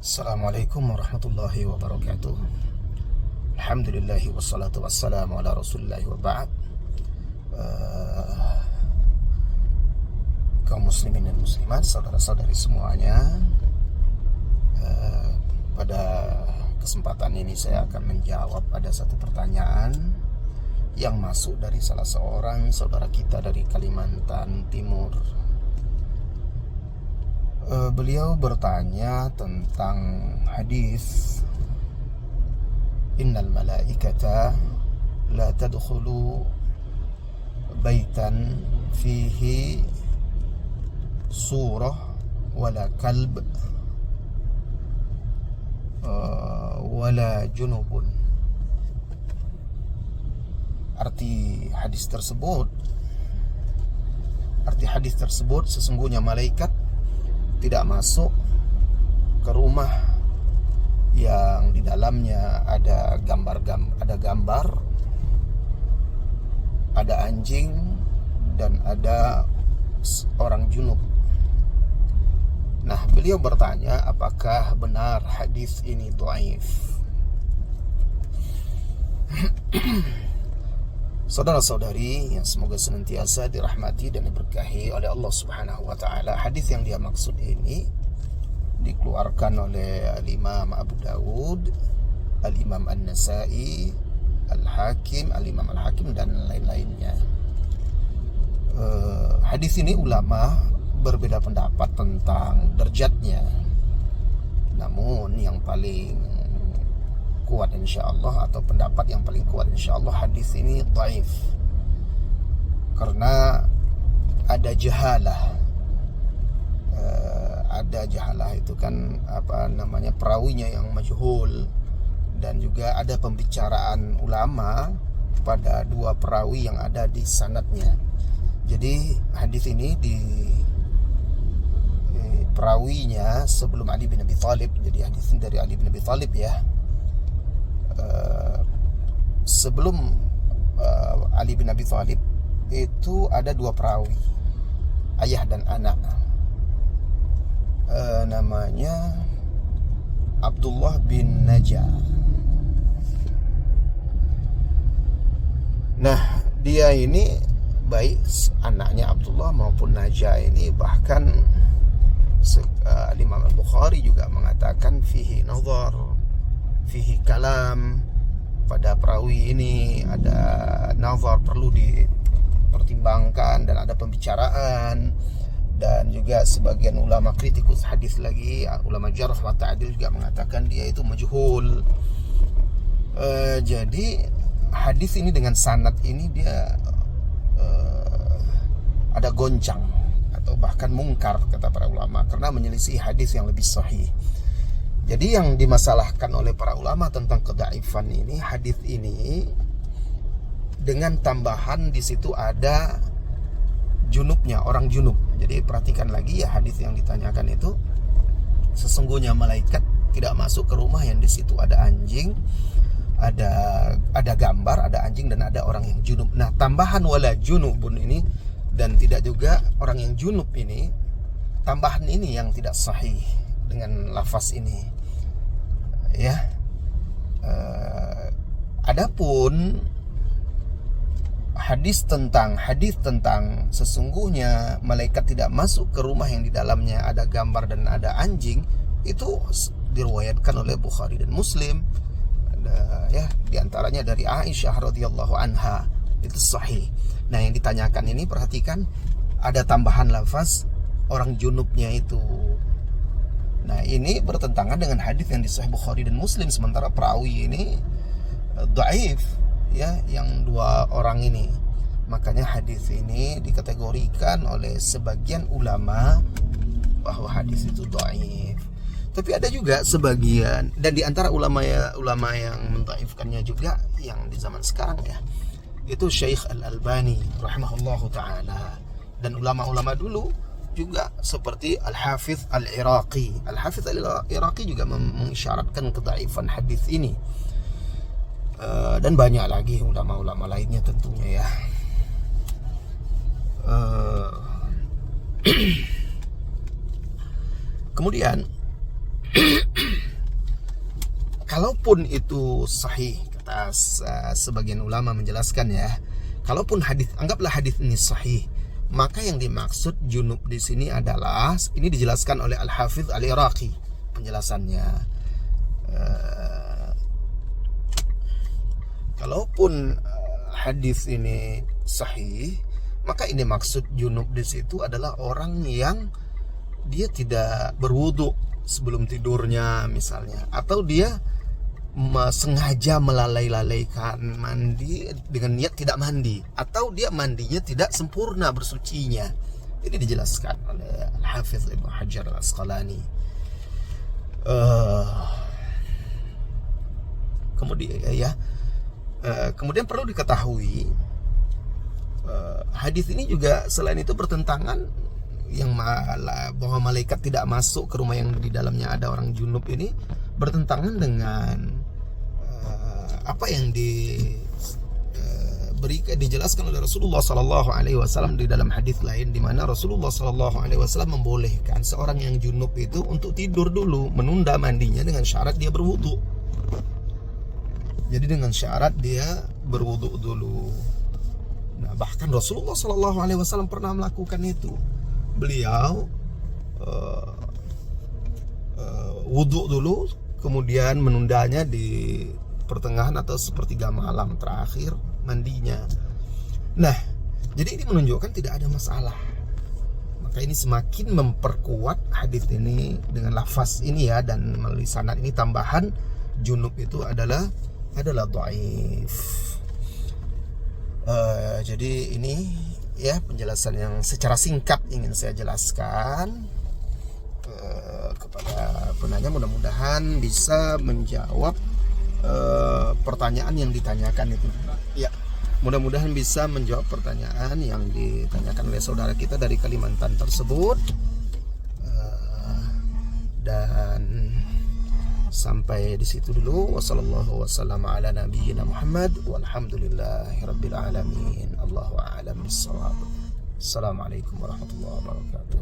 Assalamualaikum warahmatullahi wabarakatuh. Alhamdulillahi wassalatu wassalamu ala rasulillahi wa ba'd. Kaum muslimin dan muslimat, saudara-saudari semuanya, pada kesempatan ini saya akan menjawab ada satu pertanyaan yang masuk dari salah seorang saudara kita dari Kalimantan Timur. Beliau bertanya tentang hadis innal malaikata la tadkhulu baitan fihi surah wala kalb wala junubun. Arti hadis tersebut sesungguhnya malaikat tidak masuk ke rumah yang di dalamnya ada gambar, ada anjing, dan ada orang junub. Nah, beliau bertanya, apakah benar hadis ini dhaif? Saudara-saudari yang semoga senantiasa dirahmati dan diberkahi oleh Allah Subhanahu wa taala, hadis yang dia maksud ini dikeluarkan oleh Al-Imam Abu Dawud, Al-Imam An-Nasa'i, Al-Imam Al-Hakim dan lain-lainnya. Hadis ini ulama berbeda pendapat tentang derajatnya. Namun yang paling kuat insyaallah, atau pendapat yang paling kuat insyaallah, hadis ini dhaif karena ada jahalah. Ada jahalah itu kan perawinya yang majhul, dan juga ada pembicaraan ulama pada dua perawi yang ada di sanadnya. Jadi hadis ini di perawinya sebelum Ali bin Abi Thalib. Jadi hadis ini dari Ali bin Abi Thalib ya. Sebelum Ali bin Abi Thalib itu ada dua perawi, ayah dan anak. Namanya Abdullah bin Najah. Nah, dia ini baik anaknya Abdullah maupun Najah ini, bahkan Imam Al-Bukhari juga mengatakan fihi nazar, fihi kalam. Pada perawi ini ada nazar, perlu dipertimbangkan, dan ada pembicaraan. Dan juga sebagian ulama kritikus hadis lagi, ulama jarh wa ta'dil, juga mengatakan dia itu majhul. Jadi hadis ini dengan sanad ini dia ada goncang atau bahkan mungkar kata para ulama, karena menyelisih hadis yang lebih sahih. Jadi yang dimasalahkan oleh para ulama tentang kedhaifan ini, hadis ini dengan tambahan di situ ada junubnya, orang junub. Jadi perhatikan lagi ya, hadis yang ditanyakan itu sesungguhnya malaikat tidak masuk ke rumah yang di situ ada anjing, ada gambar, ada anjing, dan ada orang yang junub. Nah, tambahan wala junubun ini dan tidak juga orang yang junub ini, tambahan ini yang tidak sahih dengan lafaz ini ya. Adapun hadis tentang sesungguhnya malaikat tidak masuk ke rumah yang di dalamnya ada gambar dan ada anjing, itu diriwayatkan oleh Bukhari dan Muslim ya, diantaranya dari Aisyah radhiyallahu anha, itu sahih. Nah, yang ditanyakan ini perhatikan, ada tambahan lafaz orang junubnya itu. Nah, ini bertentangan dengan hadis yang di Sahih Bukhari dan Muslim, sementara perawi ini dhaif ya, yang dua orang ini. Makanya hadis ini dikategorikan oleh sebagian ulama bahwa hadis itu dhaif. Tapi ada juga sebagian, dan di antara ulama yang mendhaifkannya juga yang di zaman sekarang ya, itu Syekh Al-Albani rahimahullahu taala, dan ulama-ulama dulu juga seperti Al-Hafidh Al-Iraqi. Al-Hafidh Al-Iraqi juga mengisyaratkan kedhaifan hadis ini. Dan banyak lagi ulama-ulama lainnya tentunya ya. Kemudian kalaupun itu sahih, kata sebagian ulama menjelaskan ya, kalaupun anggaplah hadis ini sahih, maka yang dimaksud junub di sini adalah, ini dijelaskan oleh Al-Hafidz Al-Iraqi penjelasannya. Kalaupun hadis ini sahih, maka ini maksud junub di situ adalah orang yang dia tidak berwudu sebelum tidurnya misalnya, atau dia sengaja melalaikan mandi dengan niat tidak mandi, atau dia mandinya tidak sempurna bersucinya. Ini dijelaskan oleh Al-Hafidz Ibnu Hajar Al-Asqalani. Kemudian perlu diketahui, hadis ini juga selain itu bertentangan yang bahwa malaikat tidak masuk ke rumah yang di dalamnya ada orang junub, ini bertentangan dengan apa yang dijelaskan oleh Rasulullah Sallallahu Alaihi Wasallam di dalam hadis lain, di mana Rasulullah Sallallahu Alaihi Wasallam membolehkan seorang yang junub itu untuk tidur dulu, menunda mandinya dengan syarat dia berwudu. Jadi dengan syarat dia berwudu dulu. Nah, bahkan Rasulullah Sallallahu Alaihi Wasallam pernah melakukan itu. Beliau wudu dulu, kemudian menundanya di pertengahan atau sepertiga malam terakhir mandinya. Nah, jadi ini menunjukkan tidak ada masalah. Maka ini semakin memperkuat hadis ini dengan lafaz ini ya, dan melalui sanad ini tambahan junub itu adalah dhaif. Jadi ini ya penjelasan yang secara singkat ingin saya jelaskan kepada penanya, mudah-mudahan bisa menjawab pertanyaan yang ditanyakan itu. Ya, mudah-mudahan bisa menjawab pertanyaan yang ditanyakan oleh saudara kita dari Kalimantan tersebut. Dan sampai di situ dulu. Wassallallahu wasallam ala nabiyyina Muhammad walhamdulillahirabbil alamin. Allahu a'lam bissawab. Assalamualaikum warahmatullahi wabarakatuh.